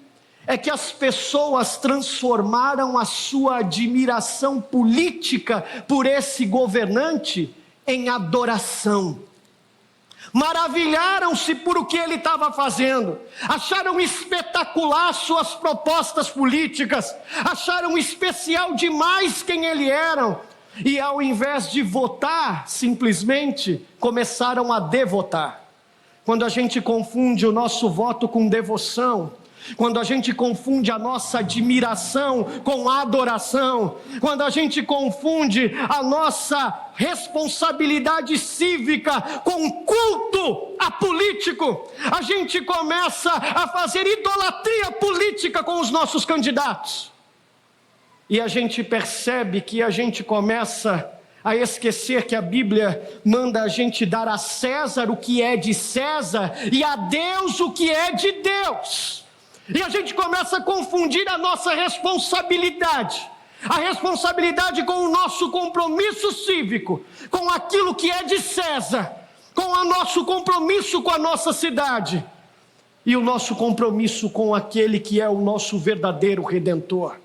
é que as pessoas transformaram a sua admiração política por esse governante em adoração. Maravilharam-se por o que ele estava fazendo, acharam espetacular suas propostas políticas, acharam especial demais quem ele era, e ao invés de votar, simplesmente começaram a devotar. Quando a gente confunde o nosso voto com devoção, quando a gente confunde a nossa admiração com adoração, quando a gente confunde a nossa responsabilidade cívica com culto a político, a gente começa a fazer idolatria política com os nossos candidatos. E a gente percebe que a gente começa a esquecer que a Bíblia manda a gente dar a César o que é de César e a Deus o que é de Deus. E a gente começa a confundir a nossa responsabilidade, a responsabilidade com o nosso compromisso cívico, com aquilo que é de César, com o nosso compromisso com a nossa cidade e o nosso compromisso com aquele que é o nosso verdadeiro Redentor.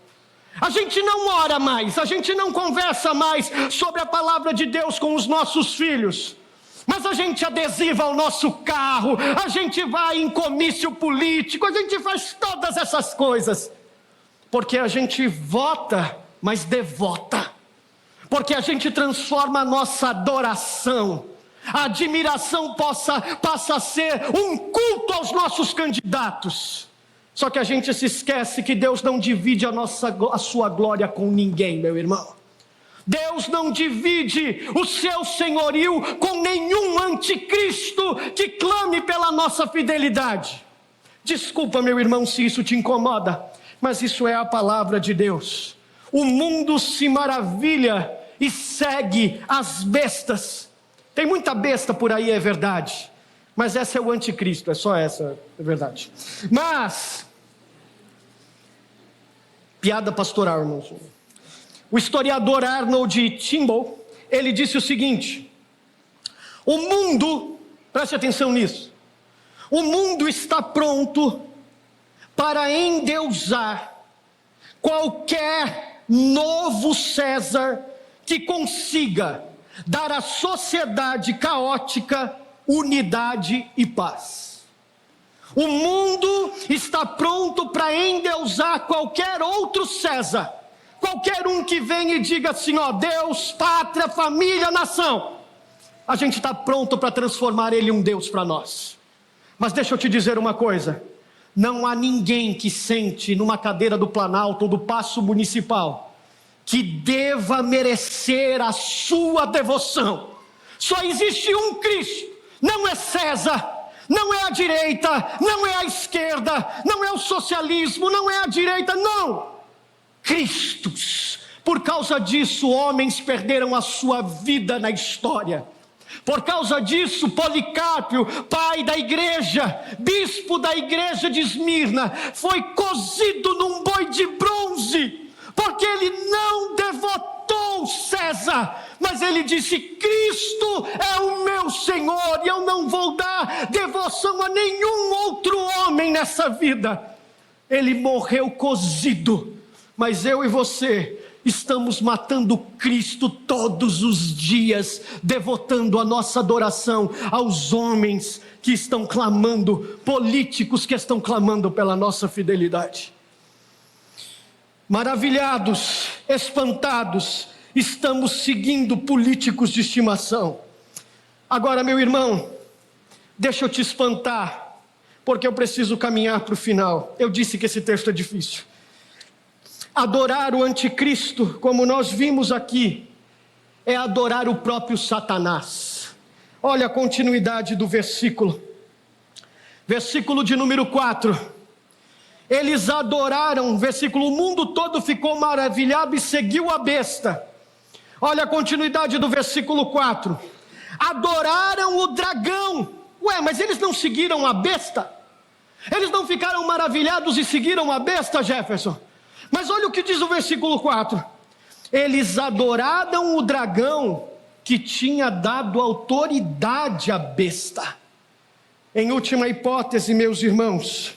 A gente não ora mais, a gente não conversa mais sobre a palavra de Deus com os nossos filhos, mas a gente adesiva o nosso carro, a gente vai em comício político, a gente faz todas essas coisas, porque a gente vota, mas devota, porque a gente transforma a nossa adoração, a admiração passa a ser um culto aos nossos candidatos. Só que a gente se esquece que Deus não divide a sua glória com ninguém, meu irmão. Deus não divide o seu senhorio com nenhum anticristo que clame pela nossa fidelidade. Desculpa, meu irmão, se isso te incomoda, mas isso é a palavra de Deus. O mundo se maravilha e segue as bestas. Tem muita besta por aí, é verdade. Mas essa é o anticristo, é só essa, é verdade. Mas, piada pastoral, irmãos. O historiador Arnold Toynbee, ele disse o seguinte: o mundo, preste atenção nisso, o mundo está pronto para endeusar qualquer novo César que consiga dar à sociedade caótica unidade e paz. O mundo está pronto para endeusar qualquer outro César, qualquer um que venha e diga assim, ó, Deus, pátria, família, nação. A gente está pronto para transformar ele em um Deus para nós. Mas deixa eu te dizer uma coisa, não há ninguém que sente numa cadeira do Planalto ou do Paço Municipal que deva merecer a sua devoção. Só existe um Cristo. Não é César, não é a direita, não é a esquerda, não é o socialismo, não é a direita, não. Cristo. Por causa disso, homens perderam a sua vida na história. Por causa disso, Policarpo, pai da igreja, bispo da igreja de Esmirna, foi cozido num boi de bronze, porque ele não devotou César, mas ele disse, Cristo é o meu Senhor, e eu não vou dar devoção a nenhum outro homem nessa vida. Ele morreu cozido, mas eu e você estamos matando Cristo todos os dias, devotando a nossa adoração aos homens que estão clamando, políticos que estão clamando pela nossa fidelidade. Maravilhados, espantados, estamos seguindo políticos de estimação. Agora, meu irmão, deixa eu te espantar, porque eu preciso caminhar para o final. Eu disse que esse texto é difícil. Adorar o anticristo, como nós vimos aqui, é adorar o próprio Satanás. Olha a continuidade do versículo. Versículo de número 4. Eles adoraram, versículo, o mundo todo ficou maravilhado e seguiu a besta. Olha a continuidade do versículo 4. Adoraram o dragão. Ué, mas eles não seguiram a besta? Eles não ficaram maravilhados e seguiram a besta, Jefferson? Mas olha o que diz o versículo 4. Eles adoraram o dragão que tinha dado autoridade à besta. Em última hipótese, meus irmãos,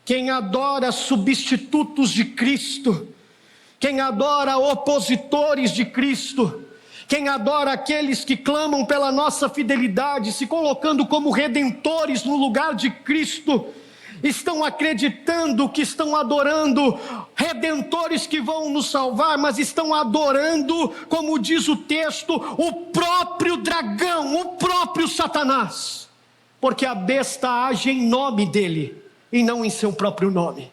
quem adora substitutos de Cristo, quem adora opositores de Cristo, quem adora aqueles que clamam pela nossa fidelidade, se colocando como redentores no lugar de Cristo, estão acreditando que estão adorando redentores que vão nos salvar, mas estão adorando, como diz o texto, o próprio dragão, o próprio Satanás, porque a besta age em nome dele, e não em seu próprio nome.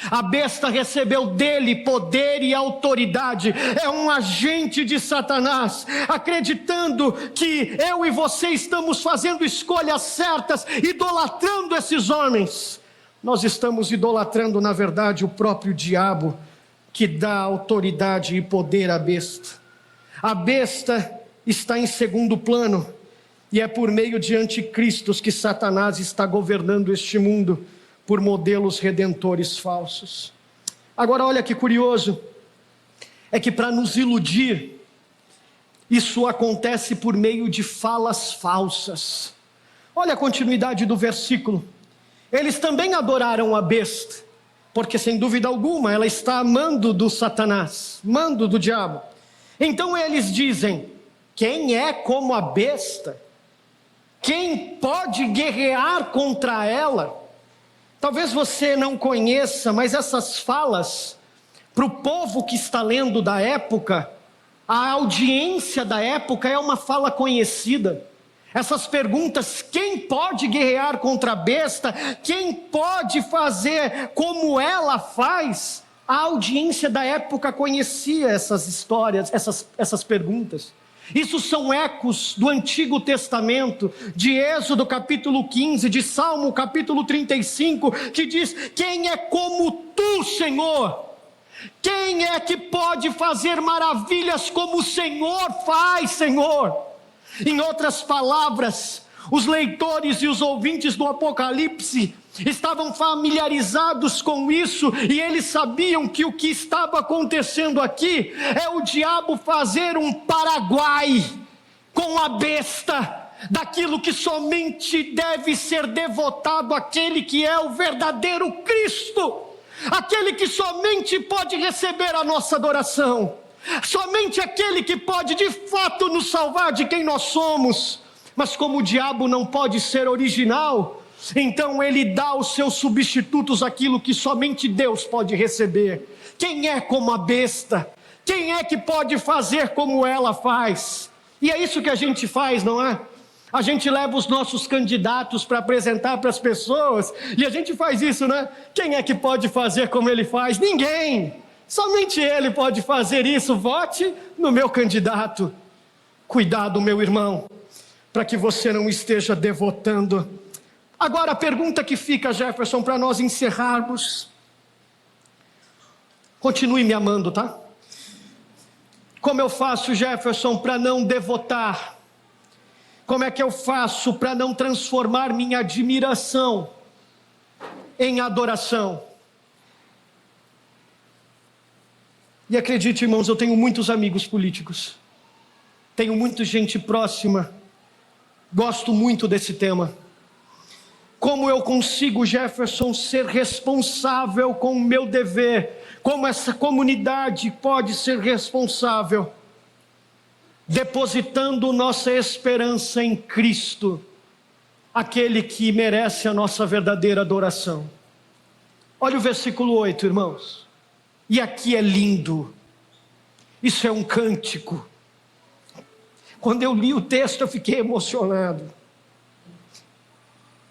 A besta recebeu dele poder e autoridade, é um agente de Satanás, acreditando que eu e você estamos fazendo escolhas certas, idolatrando esses homens. Nós estamos idolatrando, na verdade, o próprio diabo, que dá autoridade e poder à besta. A besta está em segundo plano, e é por meio de anticristos que Satanás está governando este mundo, por modelos redentores falsos. Agora olha que curioso, é que para nos iludir, isso acontece por meio de falas falsas. Olha a continuidade do versículo. Eles também adoraram a besta, porque sem dúvida alguma ela está amando do Satanás, mando do diabo. Então eles dizem: quem é como a besta? Quem pode guerrear contra ela? Talvez você não conheça, mas essas falas, para o povo que está lendo da época, a audiência da época é uma fala conhecida. Essas perguntas: quem pode guerrear contra a besta? Quem pode fazer como ela faz? A audiência da época conhecia essas histórias, essas perguntas. Isso são ecos do Antigo Testamento, de Êxodo capítulo 15, de Salmo capítulo 35, que diz: quem é como tu, Senhor? Quem é que pode fazer maravilhas como o Senhor faz, Senhor? Em outras palavras, os leitores e os ouvintes do Apocalipse estavam familiarizados com isso, e eles sabiam que o que estava acontecendo aqui é o diabo fazer um Paraguai com a besta, daquilo que somente deve ser devotado àquele que é o verdadeiro Cristo, aquele que somente pode receber a nossa adoração, somente aquele que pode de fato nos salvar de quem nós somos. Mas como o diabo não pode ser original, então ele dá aos seus substitutos aquilo que somente Deus pode receber. Quem é como a besta? Quem é que pode fazer como ela faz? E é isso que a gente faz, não é? A gente leva os nossos candidatos para apresentar para as pessoas, e a gente faz isso, né? Quem é que pode fazer como ele faz? Ninguém! Somente ele pode fazer isso. Vote no meu candidato. Cuidado, meu irmão, para que você não esteja devotando. Agora a pergunta que fica, Jefferson, para nós encerrarmos: continue me amando, tá? Como eu faço, Jefferson, para não devotar? Como é que eu faço para não transformar minha admiração em adoração? E acredite, irmãos, eu tenho muitos amigos políticos, tenho muita gente próxima, gosto muito desse tema. Como eu consigo, Jefferson, ser responsável com o meu dever? Como essa comunidade pode ser responsável? Depositando nossa esperança em Cristo, aquele que merece a nossa verdadeira adoração. Olha o versículo 8, irmãos. E aqui é lindo. Isso é um cântico. Quando eu li o texto, eu fiquei emocionado.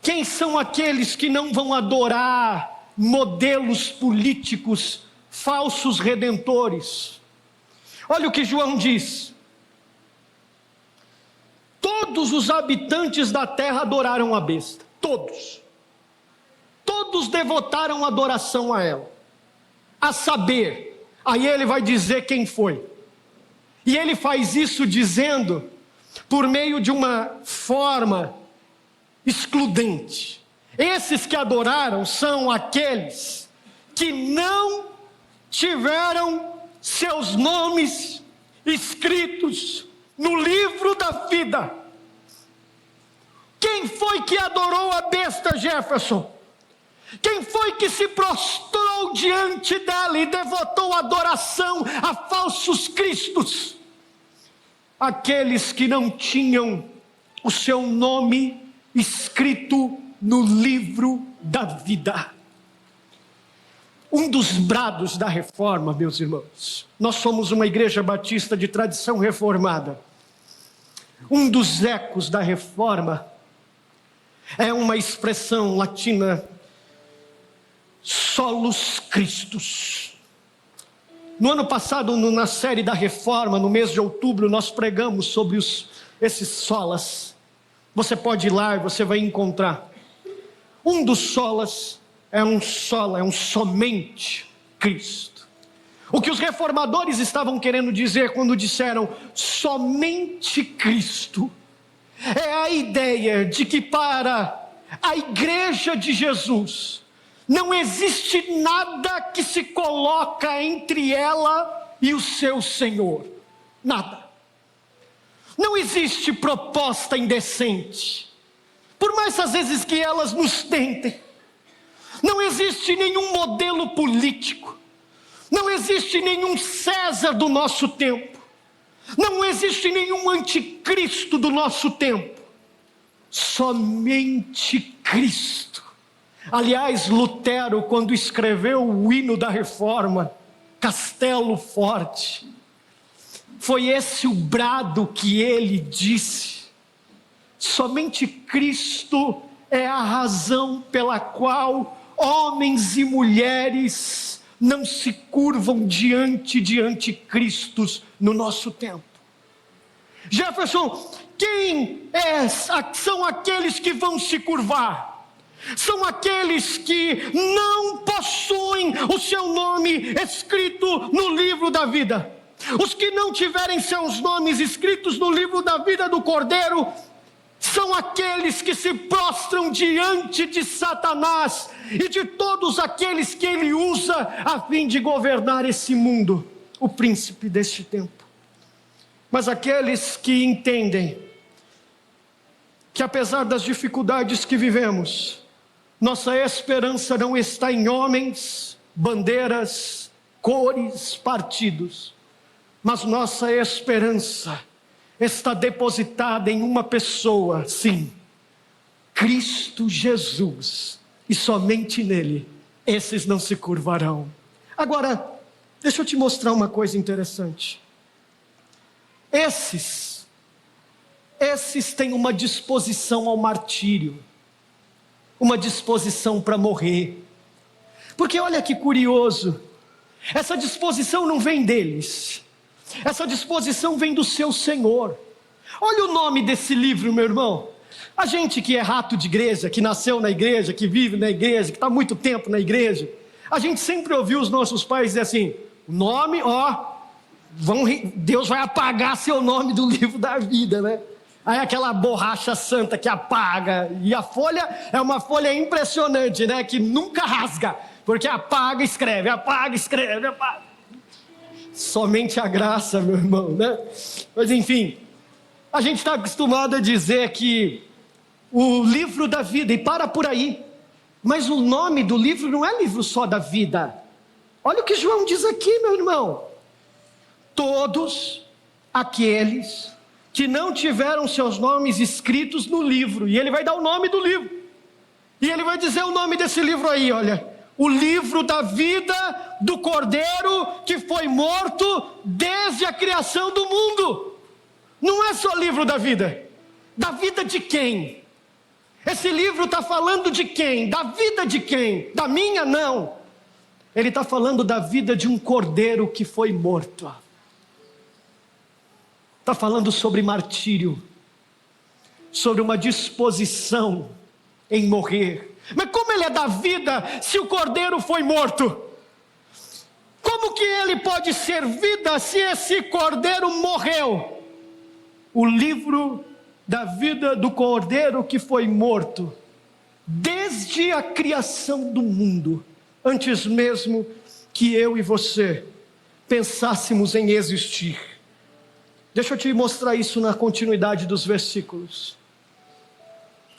Quem são aqueles que não vão adorar modelos políticos, falsos redentores? Olha o que João diz: todos os habitantes da terra adoraram a besta, todos devotaram adoração a ela, a saber, aí ele vai dizer quem foi, e ele faz isso dizendo, por meio de uma forma excludente: esses que adoraram são aqueles que não tiveram seus nomes escritos no livro da vida. Quem foi que adorou a besta, Jefferson? Quem foi que se prostrou diante dela e devotou adoração a falsos cristos? Aqueles que não tinham o seu nome escrito no livro da vida. Um dos brados da reforma, meus irmãos, nós somos uma igreja batista de tradição reformada. Um dos ecos da reforma é uma expressão latina solos Cristos. No ano passado, na série da Reforma, no mês de outubro, nós pregamos sobre esses solas. Você pode ir lá e você vai encontrar. Um dos solas é um somente Cristo. O que os reformadores estavam querendo dizer quando disseram somente Cristo, é a ideia de que para a igreja de Jesus, não existe nada que se coloca entre ela e o seu Senhor. Nada. Não existe proposta indecente, por mais às vezes que elas nos tentem. Não existe nenhum modelo político. Não existe nenhum César do nosso tempo. Não existe nenhum anticristo do nosso tempo. Somente Cristo. Aliás, Lutero, quando escreveu o hino da Reforma, Castelo Forte, foi esse o brado que ele disse. Somente Cristo é a razão pela qual homens e mulheres não se curvam diante de anticristos no nosso tempo. Jefferson, são aqueles que vão se curvar? São aqueles que não possuem o seu nome escrito no livro da vida. Os que não tiverem seus nomes escritos no livro da vida do Cordeiro, são aqueles que se prostram diante de Satanás e de todos aqueles que ele usa a fim de governar esse mundo, o príncipe deste tempo. Mas aqueles que entendem que apesar das dificuldades que vivemos, nossa esperança não está em homens, bandeiras, cores, partidos, mas nossa esperança está depositada em uma pessoa, sim, Cristo Jesus, e somente nele, esses não se curvarão. Agora, deixa eu te mostrar uma coisa interessante. Esses têm uma disposição ao martírio, uma disposição para morrer, porque olha que curioso, essa disposição não vem deles, essa disposição vem do seu Senhor. Olha o nome desse livro, meu irmão. A gente que é rato de igreja, que nasceu na igreja, que vive na igreja, que está há muito tempo na igreja, a gente sempre ouviu os nossos pais dizer assim, o nome, Deus vai apagar seu nome do livro da vida, né? Aí aquela borracha santa que apaga, e a folha é uma folha impressionante, né? Que nunca rasga, porque apaga, escreve, apaga. Somente a graça, meu irmão, né? Mas enfim, a gente está acostumado a dizer que o livro da vida, e para por aí, mas o nome do livro não é livro só da vida. Olha o que João diz aqui, meu irmão. Todos aqueles que não tiveram seus nomes escritos no livro, e ele vai dar o nome do livro, e ele vai dizer o nome desse livro aí, olha, o livro da vida do Cordeiro que foi morto desde a criação do mundo. Não é só livro da vida de quem? Esse livro está falando de quem? Da vida de quem? Da minha? Não, ele está falando da vida de um Cordeiro que foi morto. Está falando sobre martírio, sobre uma disposição em morrer. Mas como ele é da vida se o Cordeiro foi morto? Como que ele pode ser vida se esse Cordeiro morreu? O livro da vida do Cordeiro que foi morto desde a criação do mundo, antes mesmo que eu e você pensássemos em existir. Deixa eu te mostrar isso na continuidade dos versículos.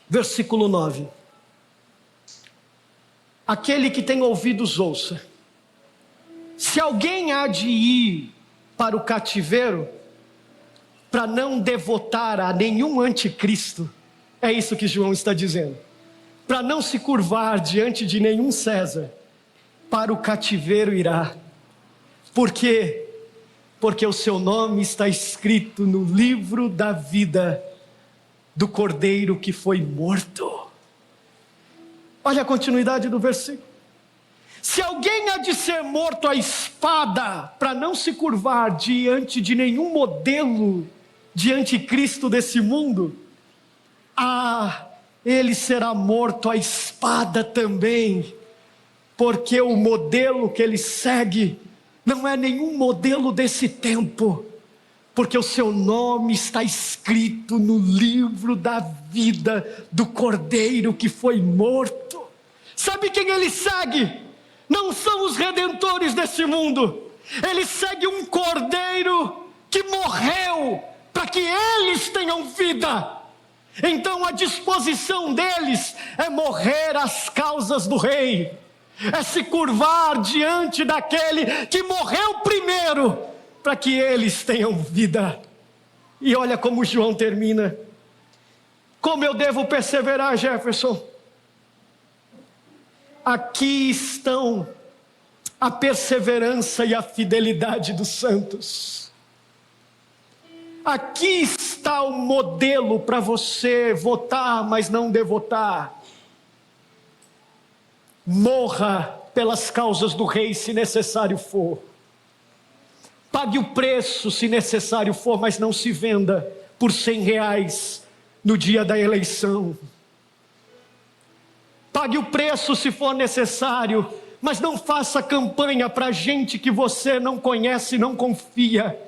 Versículo 9. Aquele que tem ouvidos ouça. Se alguém há de ir para o cativeiro, para não devotar a nenhum anticristo, é isso que João está dizendo, para não se curvar diante de nenhum César, para o cativeiro irá. Por quê? Porque o seu nome está escrito no livro da vida do Cordeiro que foi morto. Olha a continuidade do versículo. Se alguém há de ser morto à espada, para não se curvar diante de nenhum modelo de anticristo desse mundo, ele será morto à espada também, porque o modelo que ele segue não é nenhum modelo desse tempo, porque o seu nome está escrito no livro da vida do Cordeiro que foi morto. Sabe quem ele segue? Não são os redentores desse mundo. Ele segue um Cordeiro que morreu para que eles tenham vida. Então a disposição deles é morrer às causas do Rei, é se curvar diante daquele que morreu primeiro, para que eles tenham vida. E olha como João termina. Como eu devo perseverar, Jefferson? Aqui estão a perseverança e a fidelidade dos santos. Aqui está o modelo para você votar, mas não devotar. Morra pelas causas do Rei, se necessário for. Pague o preço, se necessário for, mas não se venda por R$100 no dia da eleição. Pague o preço se for necessário, mas não faça campanha para gente que você não conhece e não confia.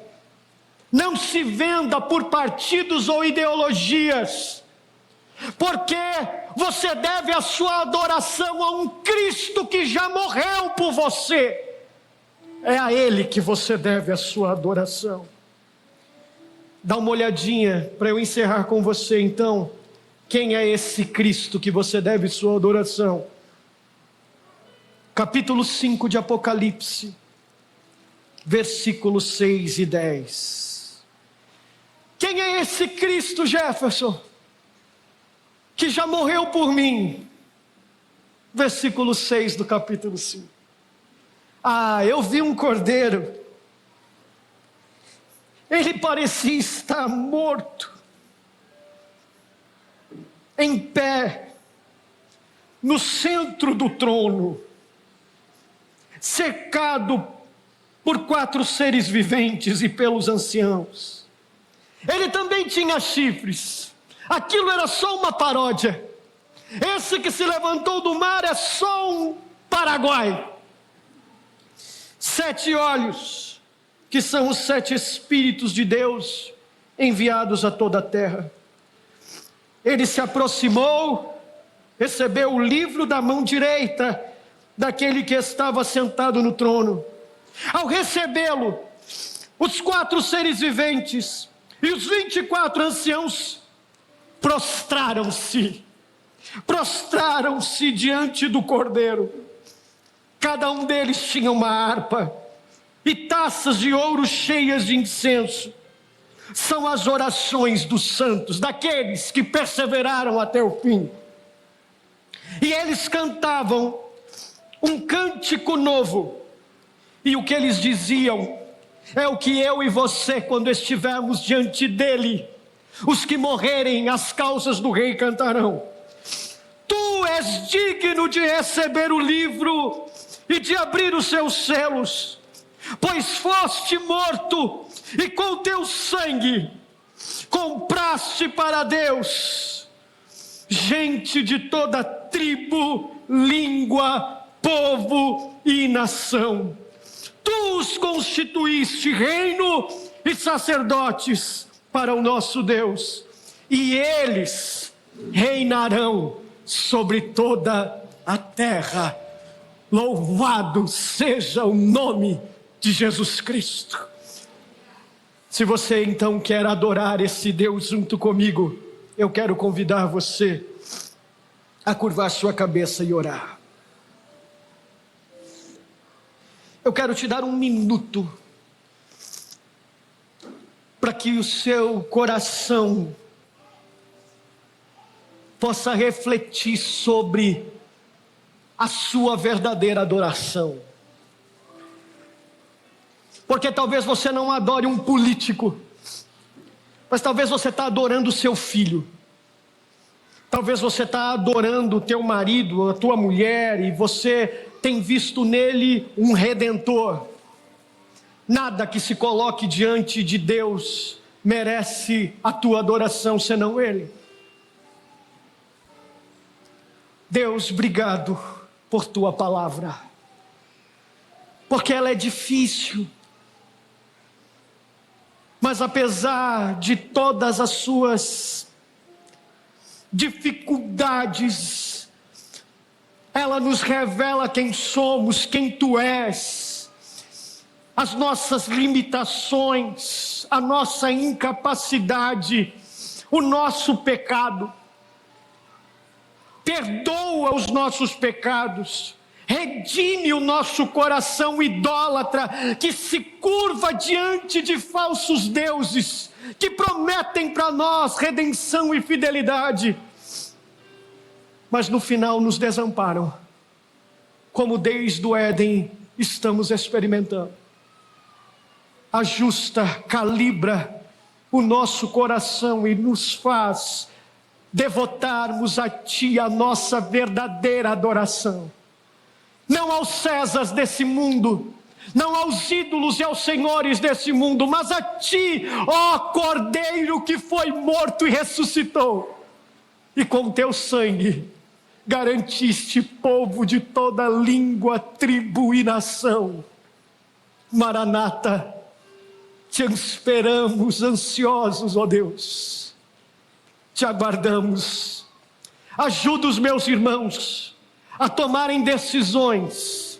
Não se venda por partidos ou ideologias, porque você deve a sua adoração a um Cristo que já morreu por você. É a Ele que você deve a sua adoração. Dá uma olhadinha para eu encerrar com você então. Quem é esse Cristo que você deve sua adoração? Capítulo 5 de Apocalipse, versículos 6 e 10. Quem é esse Cristo, Jefferson, que já morreu por mim? Versículo 6 do capítulo 5. Eu vi um cordeiro. Ele parecia estar morto, em pé, no centro do trono, cercado por 4 seres viventes e pelos anciãos. Ele também tinha chifres. Aquilo era só uma paródia. Esse que se levantou do mar é só um Paraguai. 7 olhos, que são os 7 Espíritos de Deus enviados a toda a terra. Ele se aproximou, recebeu o livro da mão direita daquele que estava sentado no trono. Ao recebê-lo, os 4 seres viventes e os 24 anciãos prostraram-se diante do Cordeiro. Cada um deles tinha uma harpa e taças de ouro cheias de incenso. São as orações dos santos, daqueles que perseveraram até o fim. E eles cantavam um cântico novo. E o que eles diziam é o que eu e você, quando estivermos diante dele, os que morrerem às causas do Rei cantarão. Tu és digno de receber o livro e de abrir os seus selos, pois foste morto e com teu sangue compraste para Deus gente de toda tribo, língua, povo e nação. Tu os constituíste reino e sacerdotes para o nosso Deus, e eles reinarão sobre toda a terra. Louvado seja o nome de Jesus Cristo. Se você então quer adorar esse Deus junto comigo, eu quero convidar você a curvar sua cabeça e orar. Eu quero te dar 1 minuto para que o seu coração possa refletir sobre a sua verdadeira adoração. Porque talvez você não adore um político, mas talvez você está adorando o seu filho. Talvez você está adorando o teu marido, a tua mulher, e você tem visto nele um redentor. Nada que se coloque diante de Deus merece a tua adoração senão Ele. Deus, obrigado por tua palavra, porque ela é difícil, mas apesar de todas as suas dificuldades, ela nos revela quem somos, quem tu és, as nossas limitações, a nossa incapacidade, o nosso pecado. Perdoa os nossos pecados, redime o nosso coração idólatra, que se curva diante de falsos deuses, que prometem para nós redenção e fidelidade, mas no final nos desamparam, como desde o Éden estamos experimentando. Ajusta, calibra o nosso coração e nos faz devotarmos a Ti a nossa verdadeira adoração. Não aos Césares desse mundo, não aos ídolos e aos senhores desse mundo, mas a Ti, ó Cordeiro que foi morto e ressuscitou. E com Teu sangue garantiste povo de toda língua, tribo e nação. Maranata, Te esperamos ansiosos, ó Deus. Te aguardamos. Ajuda os meus irmãos a tomarem decisões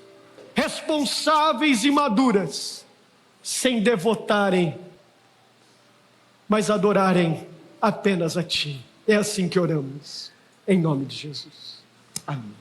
responsáveis e maduras, sem devotarem, mas adorarem apenas a Ti. É assim que oramos, em nome de Jesus. Amém.